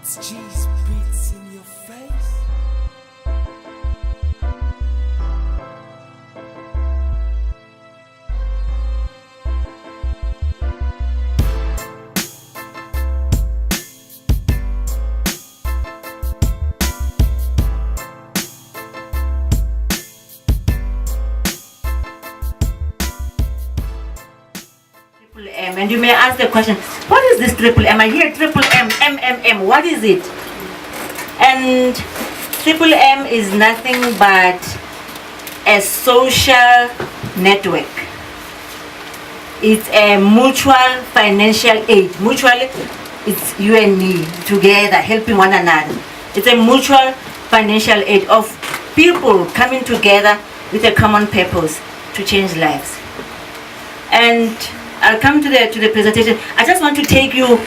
It's G's beats in your face. And you may ask the question, what is this triple M? I hear triple M, M, what is it? And triple M is nothing but a social network. It's a mutual financial aid. Mutually, it's you and me together helping one another. It's a mutual financial aid of people coming together with a common purpose to change lives. And I'll come to the presentation. I just want to take you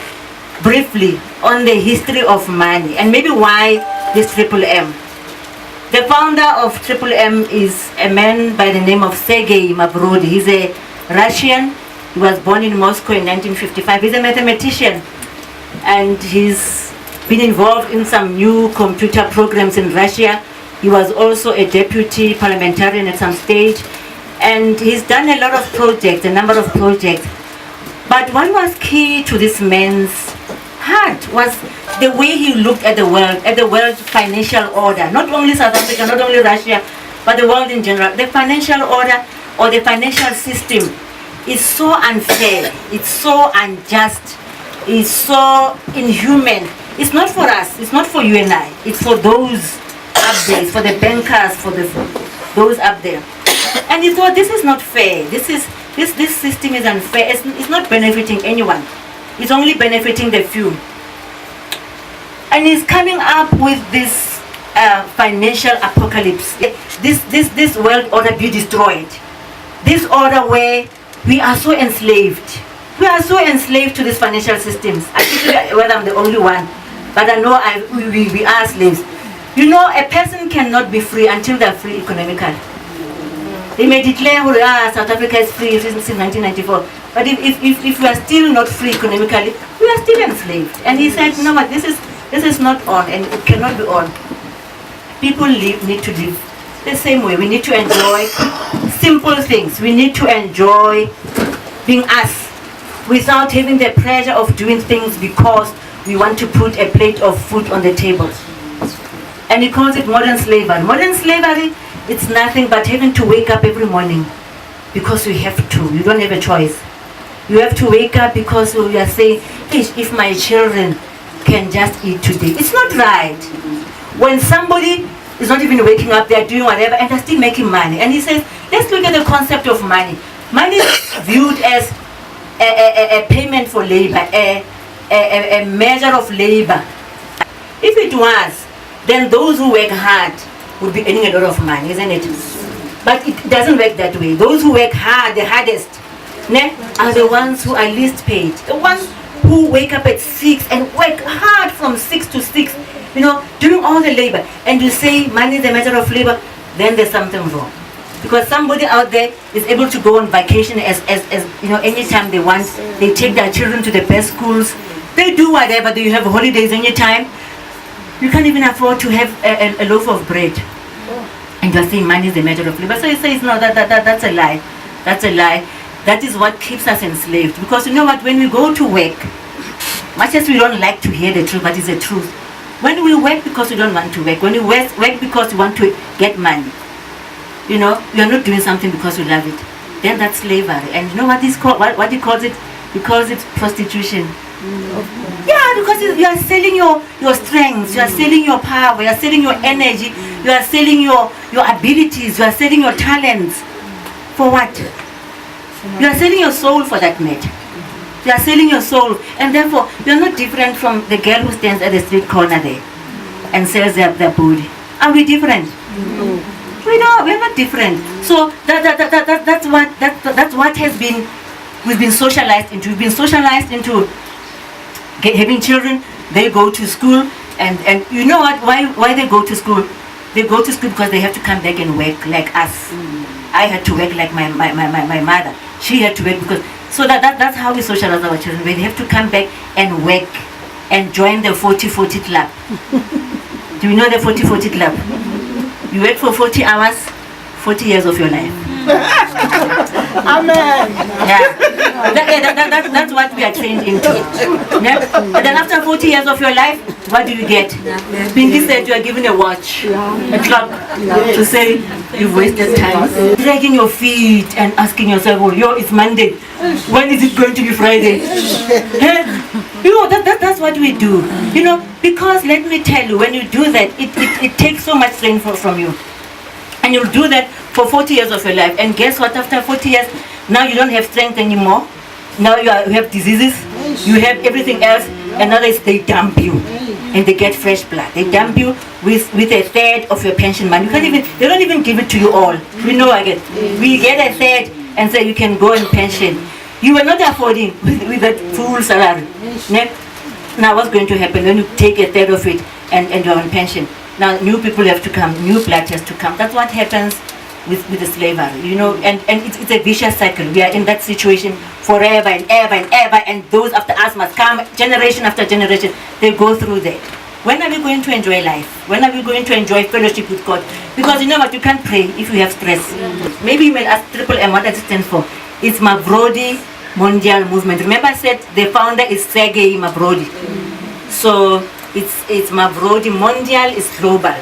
briefly on the history of money and maybe why this triple M. The founder of triple M is a man by the name of Sergei Mabrodi. He's a Russian. He was born in Moscow in 1955. He's a mathematician and he's been involved in some new computer programs in Russia. He was also a deputy parliamentarian at some stage. And he's done a lot of projects, a number of projects. But what was key to this man's heart was the way he looked at the world financial order. Not only South Africa, not only Russia, but the world in general. The financial order or the financial system is so unfair, it's so unjust, it's so inhuman. It's not for us, it's not for you and I, it's for those up there, it's for the bankers, for those up there. And he thought this is not fair. This system is unfair. It's not benefiting anyone. It's only benefiting the few. And he's coming up with this financial apocalypse. This world order be destroyed. This order where we are so enslaved. We are so enslaved to these financial systems. I don't know whether I'm the only one, but I know we are slaves. You know, a person cannot be free until they're free economically. They may declare, South Africa is free since 1994. But if we are still not free economically, we are still enslaved. And he said, no, but this is not on and it cannot be on. People need to live the same way. We need to enjoy simple things. We need to enjoy being us without having the pressure of doing things because we want to put a plate of food on the table. And he calls it modern slavery. Modern slavery, it's nothing but having to wake up every morning because we have to. You don't have a choice. You have to wake up because we are saying, if my children can just eat today. It's not right. When somebody is not even waking up, they're doing whatever and they're still making money. And he says, let's look at the concept of money. Money is viewed as a payment for labor, a measure of labor. If it was, then those who work hard would be earning a lot of money, isn't it? But it doesn't work that way. Those who work hard, the hardest, are the ones who are least paid. The ones who wake up at 6 and work hard from 6 to 6, doing all the labor. And you say money is a matter of labor, then there's something wrong. Because somebody out there is able to go on vacation as anytime they want. They take their children to the best schools. They do whatever. They have holidays anytime. You can't even afford to have a loaf of bread. And you're saying money is a matter of labor. So he says, no, that's a lie. That's a lie. That is what keeps us enslaved. Because you know what, when we go to work, much as we don't like to hear the truth, but it's the truth. When we work because we don't want to work, when we work because we want to get money, we are not doing something because we love it, then that's slavery. And you know what he calls it? He calls it prostitution. Yeah, because you are selling your strengths, you are selling your power, you are selling your energy, you are selling your abilities, you are selling your talents. For what? You are selling your soul, for that matter. You are selling your soul, and therefore you are not different from the girl who stands at the street corner there and sells their body. Are we different? No. We are not different. So that's what we've been socialized into. We've been socialized into having children. They go to school, and you know what? Why they go to school? They go to school because they have to come back and work like us. I had to work like my mother. She had to work because so that's how we socialize our children. They have to come back and work and join the 40-40 club. Do you know the 40-40 club? You work for 40 hours, 40 years of your life. Amen. Yeah. That's what we are trained into. Yeah? And then after 40 years of your life, what do you get? Pinky said you are given a watch, a clock, to say you've wasted time. Dragging your feet and asking yourself, oh, yo, it's Monday. When is it going to be Friday? You know, that's what we do. You know, because let me tell you, when you do that, it takes so much strength from you. And you'll do that for 40 years of your life. And guess what? After 40 years, now you don't have strength anymore. Now you have diseases. You have everything else. And now they dump you. And they get fresh blood. They dump you with a third of your pension money. They don't even give it to you all. We know again. We get a third and say you can go in pension. You were not affording with that full salary. Now what's going to happen when you take a third of it and you're on pension? Now new people have to come, new blood has to come. That's what happens with the slavery, you know, and it's a vicious cycle. We are in that situation forever and ever and ever, and those after us must come, generation after generation, they go through that. When are we going to enjoy life? When are we going to enjoy fellowship with God? Because you know what, you can't pray if you have stress. Maybe you may ask Triple M, what does it stand for? It's Mavrodi Mondial Movement. Remember I said the founder is Sergei Mavrodi. So it's Mavrodi. Mondial is global.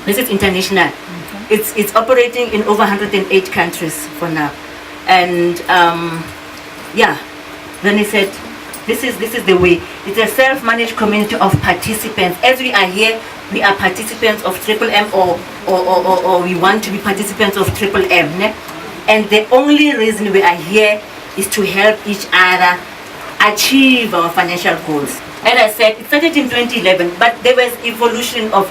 This is international. It's operating in over 108 countries for now. And yeah, then he said, this is the way. It's a self-managed community of participants. As we are here, we are participants of Triple M, or we want to be participants of Triple M. And the only reason we are here is to help each other achieve our financial goals. As I said, it started in 2011, but there was evolution of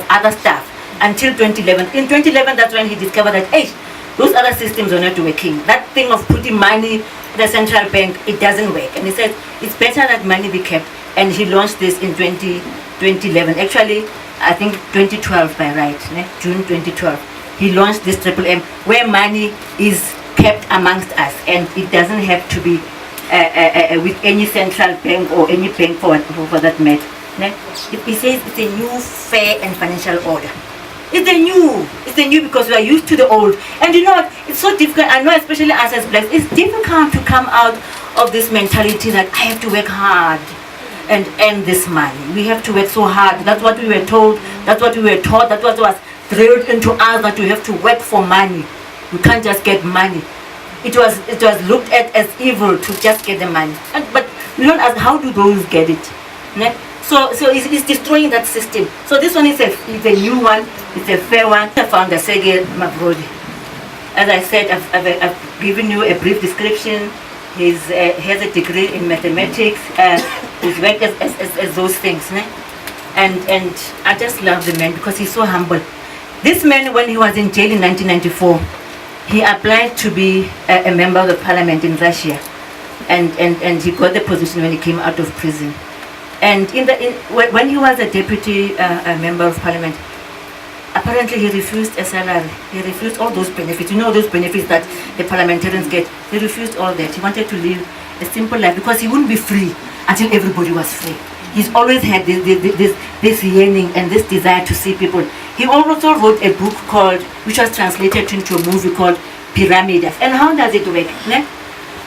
other stuff until 2011. In 2011, that's when he discovered that, hey, those other systems are not working. That thing of putting money in the central bank, it doesn't work. And he said, it's better that money be kept. And he launched this in 2011. Actually, I think 2012 by right, June 2012. He launched this Triple M, where money is kept amongst us. And it doesn't have to be with any central bank or any bank for that matter. He says it's a new fair and financial order. It's the new because we are used to the old. And you know what, it's so difficult. I know, especially us as blacks, it's difficult to come out of this mentality that I have to work hard and earn this money. We have to work so hard. That's what we were told, that's what we were taught, that's what was drilled into us, that you have to work for money. You can't just get money. It was looked at as evil to just get the money. But you don't ask, how do those get it? So it's destroying that system. So this one is a new one, it's a fair one. I found the Sergei Mavrodi. As I said, I've given you a brief description. He has a degree in mathematics. He's worked as those things. And I just love the man because he's so humble. This man, when he was in jail in 1994, he applied to be a member of the parliament in Russia. And he got the position when he came out of prison. And when he was a deputy member of parliament, apparently he refused a salary. He refused all those benefits. You know those benefits that the parliamentarians get. He refused all that. He wanted to live a simple life because he wouldn't be free until everybody was free. He's always had this yearning and this desire to see people. He also wrote a book which was translated into a movie called Pyramids. And how does it work?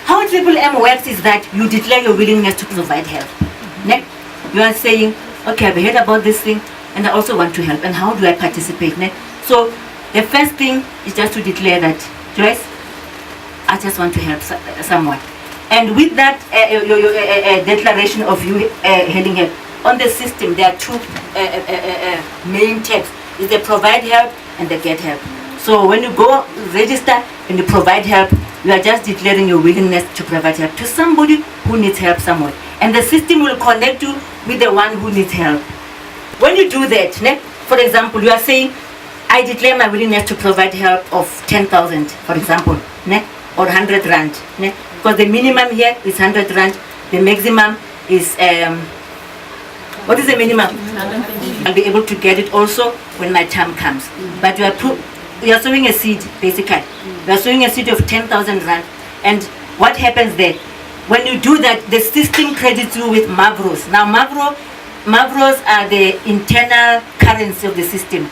How Triple M works is that you declare your willingness to provide help. You are saying, okay, I've heard about this thing and I also want to help. And how do I participate? So the first thing is just to declare that, Joyce, I just want to help someone. And with that your declaration of you helping help, on the system there are two main tabs. Is the provide help and the get help. So when you go register and you provide help, you are just declaring your willingness to provide help to somebody who needs help somewhere. And the system will connect you with the one who needs help. When you do that, for example, you are saying, I declare my willingness to provide help of 10,000, for example, or 100 rand. Because the minimum here is 100 rand, the maximum is, what is the minimum? I'll be able to get it also when my time comes. But you are sowing a seed, basically. You are sowing a seed of 10,000 rand. And what happens there? When you do that, the system credits you with Mavros. Now Mavros are the internal currency of the system.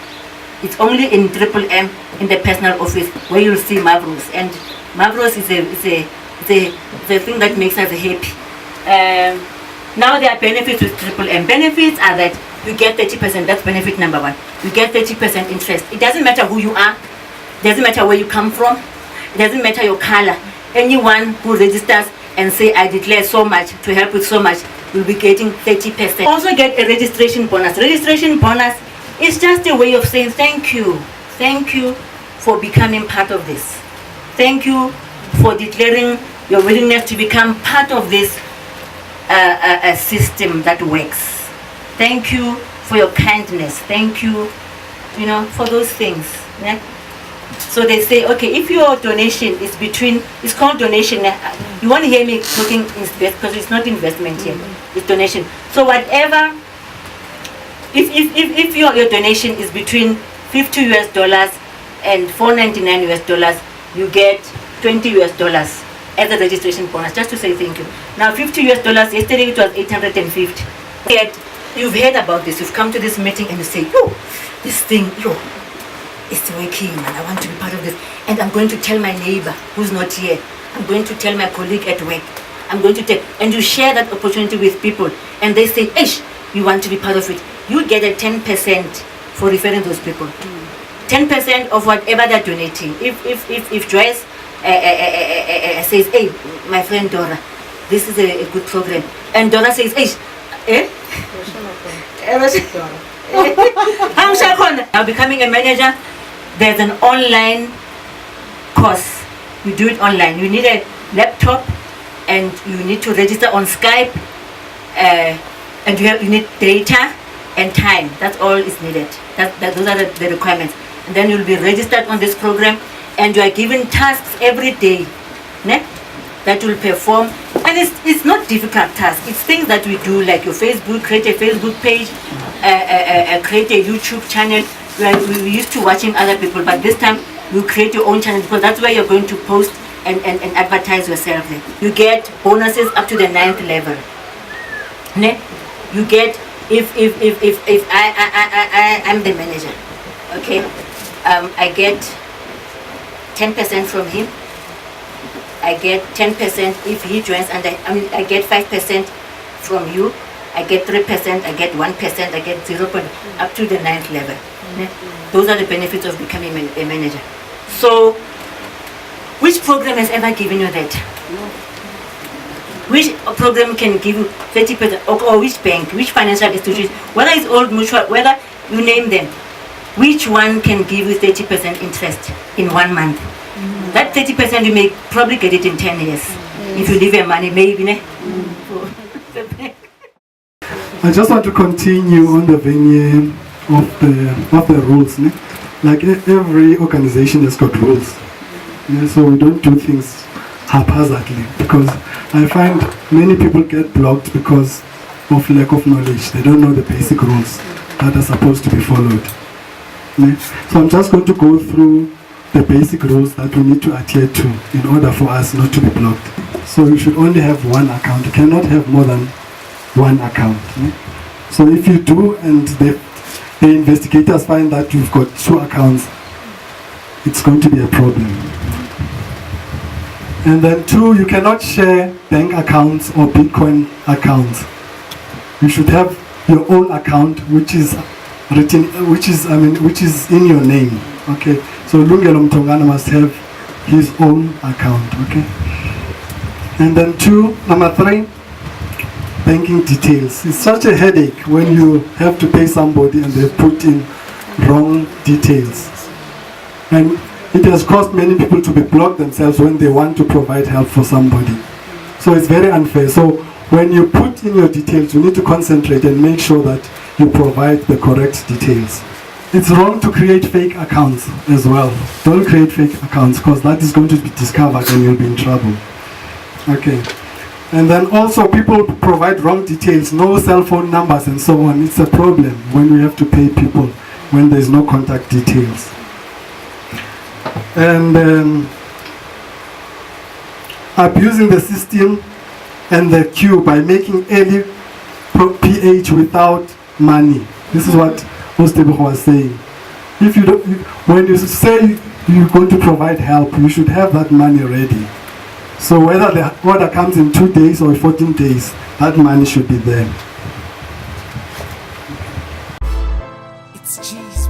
It's only in Triple M, in the personal office, where you'll see Mavros. And Mavros is the thing that makes us happy. Now there are benefits with Triple M. Benefits are that you get 30%, that's benefit number one. You get 30% interest. It doesn't matter who you are, it doesn't matter where you come from, it doesn't matter your color. Anyone who registers and say, I declare so much to help with so much, will be getting 30%. Also get a registration bonus. Registration bonus is just a way of saying thank you. Thank you for becoming part of this. Thank you for declaring your willingness to become part of this a system that works. Thank you for your kindness. Thank you, for those things. Yeah? So they say, okay, if your donation is between, it's called donation. You won't hear me talking invest because it's not investment here. It's donation. So whatever, if your donation is between $50 and $4.99, you get $20 as a registration bonus, just to say thank you. Now $50, yesterday it was 850. Yet you've heard about this, you've come to this meeting and you say, this thing, it's working, man. I want to be part of this. And I'm going to tell my neighbor who's not here. I'm going to tell my colleague at work. I'm going to tell, and you share that opportunity with people. And they say, Ish, you want to be part of it. You get a 10% for referring those people. 10% of whatever they're donating. If Joyce says, hey, my friend Dora, this is a good program. And Dora says, Ish, now becoming a manager, there's an online course. You do it online. You need a laptop and you need to register on Skype, and you need data and time. That's all is needed. Those are the requirements. And then you'll be registered on this program and you are given tasks every day that you'll perform. And it's not difficult tasks. It's things that we do, like your Facebook, create a Facebook page, create a YouTube channel. We used to watching other people, but this time you create your own channel because that's where you're going to post and advertise yourself there. You get bonuses up to the 9th level. You get, if I'm the manager, okay, I get 10% from him. I get 10% if he joins, and I get 5% from you. I get 3%, I get 1%, I get 0. Up to the 9th level. Those are the benefits of becoming a manager. So, which program has ever given you that? Which program can give you 30%, or which bank, which financial institution, whether it's Old Mutual, whether you name them, which one can give you 30% interest in 1 month? That 30% you may probably get it in 10 years. If you leave your money, maybe. I just want to continue on the vein of the rules. Like every organization has got rules. So we don't do things haphazardly, because I find many people get blocked because of lack of knowledge. They don't know the basic rules that are supposed to be followed. So I'm just going to go through the basic rules that we need to adhere to in order for us not to be blocked. So you should only have one account. You cannot have more than one account. So if you do and the investigators find that you've got 2 accounts, it's going to be a problem. And then 2, you cannot share bank accounts or Bitcoin accounts. You should have your own account, which is in your name. Okay. So Lungelo Mtongana must have his own account. Okay. And then number 3, banking details. It's such a headache when you have to pay somebody and they put in wrong details. And it has caused many people to be blocked themselves when they want to provide help for somebody. So it's very unfair. So when you put in your details, you need to concentrate and make sure that you provide the correct details. It's wrong to create fake accounts as well. Don't create fake accounts, because that is going to be discovered and you'll be in trouble. Okay. And then also people provide wrong details, no cell phone numbers and so on. It's a problem when we have to pay people when there's no contact details. And abusing the system And the Q, by making early PH without money. This is what Ostebo was saying. If you don't, when you say you're going to provide help, you should have that money ready. So whether the order comes in 2 days or 14 days, that money should be there. It's Jesus.